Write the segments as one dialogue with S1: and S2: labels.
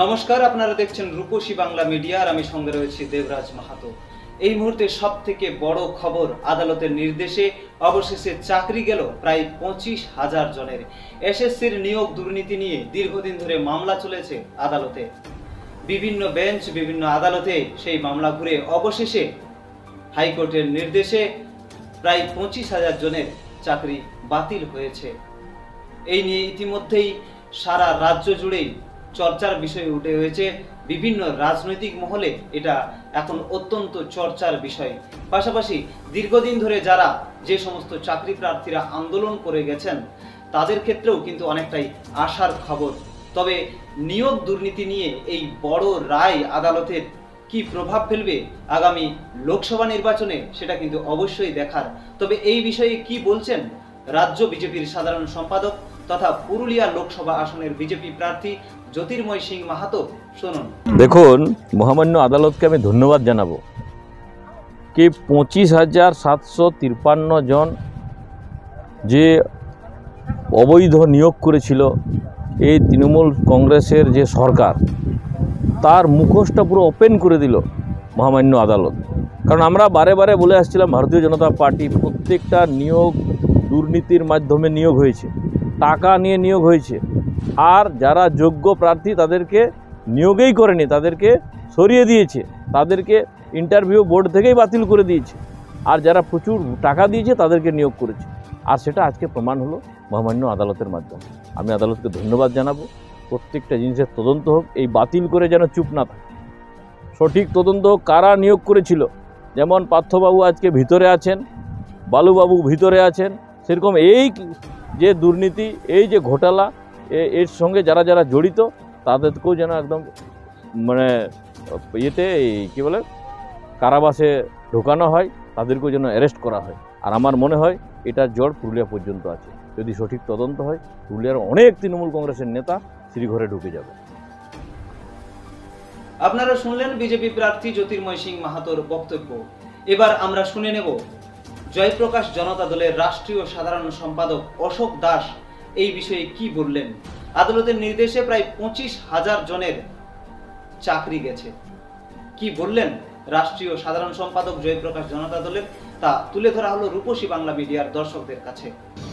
S1: নমস্কার, আপনারা দেখছেন রূপসী বাংলা মিডিয়া আর আমি সঙ্গে রয়েছি দেবরাজ মাহাতো। এই মুহূর্তে সবথেকে বড় খবর, আদালতের নির্দেশে অবশেষে চাকরি গেল প্রায় 25,000 জনের। এসএসসির নিয়োগ দুর্নীতি নিয়ে দীর্ঘদিন ধরে মামলা চলেছে আদালতে, বিভিন্ন বেঞ্চ বিভিন্ন আদালতে সেই মামলা ঘুরে অবশেষে হাইকোর্টের নির্দেশে প্রায় 25,000 জনের চাকরি বাতিল হয়েছে। এই নিয়ে ইতিমধ্যেই সারা রাজ্য জুড়েই চর্চার বিষয় উঠে হয়েছে। বিভিন্ন রাজনৈতিক মহলে এটা এখন অত্যন্ত চর্চার বিষয়। পাশাপাশি দীর্ঘদিন ধরে যারা যে সমস্ত চাকরি প্রার্থীরা আন্দোলন করে গেছেন তাদের ক্ষেত্রেও কিন্তু অনেকটাই আশার খবর। তবে নিয়োগ দুর্নীতি নিয়ে এই বড় রায় আদালতের কি প্রভাব ফেলবে আগামী লোকসভা নির্বাচনে, সেটা কিন্তু অবশ্যই দেখার। তবে এই বিষয়ে কি বলছেন রাজ্য বিজেপির সাধারণ সম্পাদক তথা পুরুলিয়া লোকসভা আসনের বিজেপি প্রার্থী জ্যোতির্ময় সিং মাহাতো, শুনুন।
S2: দেখুন, মহামান্য আদালতকে আমি ধন্যবাদ জানাবো কি 25,753 জন যে অবৈধ নিয়োগ করেছিল এই তৃণমূল কংগ্রেসের যে সরকার, তার মুখোশটা পুরো ওপেন করে দিল মহামান্য আদালত। কারণ আমরা বারে বারে বলে আসছিলাম ভারতীয় জনতা পার্টি প্রত্যেকটা নিয়োগ দুর্নীতির মাধ্যমে নিয়োগ হয়েছে, টাকা নিয়ে নিয়োগ হয়েছে, আর যারা যোগ্য প্রার্থী তাদেরকে নিয়োগই করেনি, তাদেরকে সরিয়ে দিয়েছে, তাদেরকে ইন্টারভিউ বোর্ড থেকেই বাতিল করে দিয়েছে, আর যারা প্রচুর টাকা দিয়েছে তাদেরকে নিয়োগ করেছে। আর সেটা আজকে প্রমাণ হলো মহামান্য আদালতের মাধ্যমে। আমি আদালতকে ধন্যবাদ জানাবো। প্রত্যেকটা জিনিসের তদন্ত হোক, এই বাতিল করে যেন চুপ না থাকে, সঠিক তদন্ত হোক কারা নিয়োগ করেছিল। যেমন পার্থবাবু আজকে ভিতরে আছেন, বালুবাবু ভিতরে আছেন, সেরকম এই যে দুর্নীতি, এই যে ঘোটালা, এর সঙ্গে যারা যারা জড়িত তাদেরকেও যেন একদম মানে ইয়েতে কী বলে কারাবাসে ঢোকানো হয়, তাদেরকেও যেন অ্যারেস্ট করা হয়। আর আমার মনে হয় এটার জড় পুরুলিয়া পর্যন্ত আছে। যদি সঠিক তদন্ত হয়, পুরুলিয়ার অনেক তৃণমূল কংগ্রেসের নেতা শ্রীঘরে ঢুকে যাবে।
S1: আপনারা শুনলেন বিজেপি প্রার্থী জ্যোতির্ময় সিং মাহাতোর বক্তব্য। এবার আমরা শুনে নেব জয়প্রকাশ জনতা দলের রাষ্ট্রীয় সাধারণ সম্পাদক অশোক দাস এই বিষয়ে কি বললেন। আদালতের নির্দেশে প্রায় 25,000 জনের চাকরি গেছে। কি বললেন রাষ্ট্রীয় সাধারণ সম্পাদক জয়প্রকাশ জনতা দলের, তা তুলে ধরা হলো রূপসী বাংলা মিডিয়ার দর্শকদের কাছে।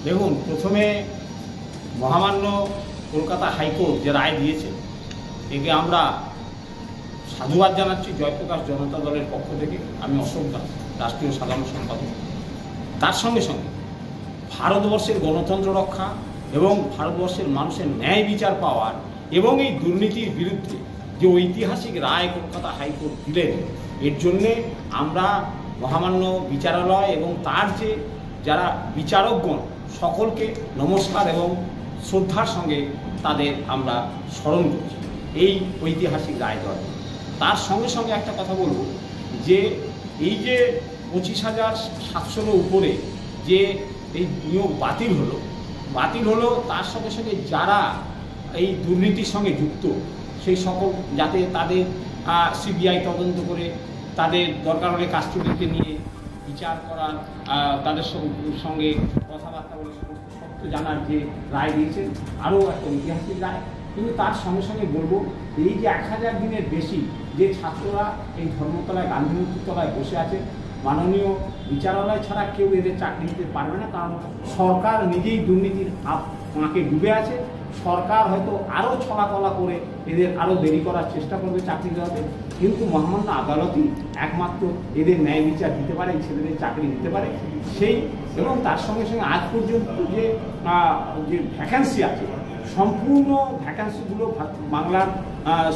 S3: দেখুন, প্রথমে মহামান্য কলকাতা হাইকোর্ট যে রায় দিয়েছে, একে আমরা সাধুবাদ জানাচ্ছি জয়প্রকাশ জনতা দলের পক্ষ থেকে। আমি অশোক দাস, রাষ্ট্রীয় সাধারণ সম্পাদক। তার সঙ্গে সঙ্গে ভারতবর্ষের গণতন্ত্র রক্ষা এবং ভারতবর্ষের মানুষের ন্যায় বিচার পাওয়ার এবং এই দুর্নীতির বিরুদ্ধে যে ঐতিহাসিক রায় কলকাতা হাইকোর্ট দিলেন, এর জন্যে আমরা মহামান্য বিচারালয় এবং তার যে যারা বিচারকগণ সকলকে নমস্কার এবং শ্রদ্ধার সঙ্গে তাদের আমরা স্মরণ করছি এই ঐতিহাসিক রায় দেওয়ার। তার সঙ্গে সঙ্গে একটা কথা বলব যে এই যে 25,700 উপরে যে এই নিয়োগ বাতিল হলো, তার সঙ্গে সঙ্গে যারা এই দুর্নীতির সঙ্গে যুক্ত সেই সকল যাতে তাদের সিবিআই তদন্ত করে তাদের দরকার হলে কাস্টডিতে নিয়ে বিচার করার, তাদের সঙ্গে কথাবার্তা বলে সত্য জানার যে রায় দিয়েছেন, আরও একটা ঐতিহাসিক রায়। কিন্তু তার সঙ্গে সঙ্গে বলবো এই যে 1000 দিনের বেশি যে ছাত্ররা এই ধর্মতলায় গান্ধীমূর্তি তলায় বসে আছে, মাননীয় বিচারালয় ছাড়া কেউ এদের চাকরি দিতে পারবে না। কারণ সরকার নিজেই দুর্নীতির মাকে ডুবে আছে। সরকার হয়তো আরও ছলাকলা করে এদের আরও দেরি করার চেষ্টা করবে চাকরি দেওয়াতে, কিন্তু মহামান্য আদালতই একমাত্র এদের ন্যায় বিচার দিতে পারে, এই ছেলেদের চাকরি দিতে পারে সেই। এবং তার সঙ্গে সঙ্গে আজ পর্যন্ত যে ভ্যাকেন্সি আছে, সম্পূর্ণ ভ্যাকেন্সিগুলো বাংলার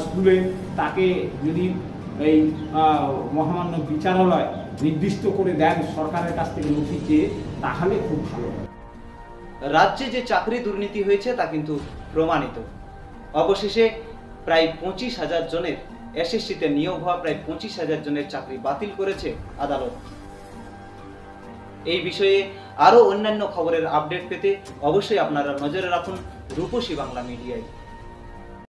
S3: স্কুলে তাকে যদি এই মহামান্য বিচারালয় নির্দিষ্ট করে দেন সরকারের কাছ থেকে নথি চেয়ে, তাহলে খুব ভালো হয়।
S1: রাজ্যে যে চাকরি দুর্নীতি হয়েছে তা কিন্তু প্রমাণিত। অবশেষে প্রায় 25,000 জনের এসএসসিতে নিয়োগ হওয়া প্রায় 25,000 জনের চাকরি বাতিল করেছে আদালত। এই বিষয়ে আরো অন্যান্য খবরের আপডেট পেতে অবশ্যই আপনারা নজরে রাখুন রূপসী বাংলা মিডিয়ায়।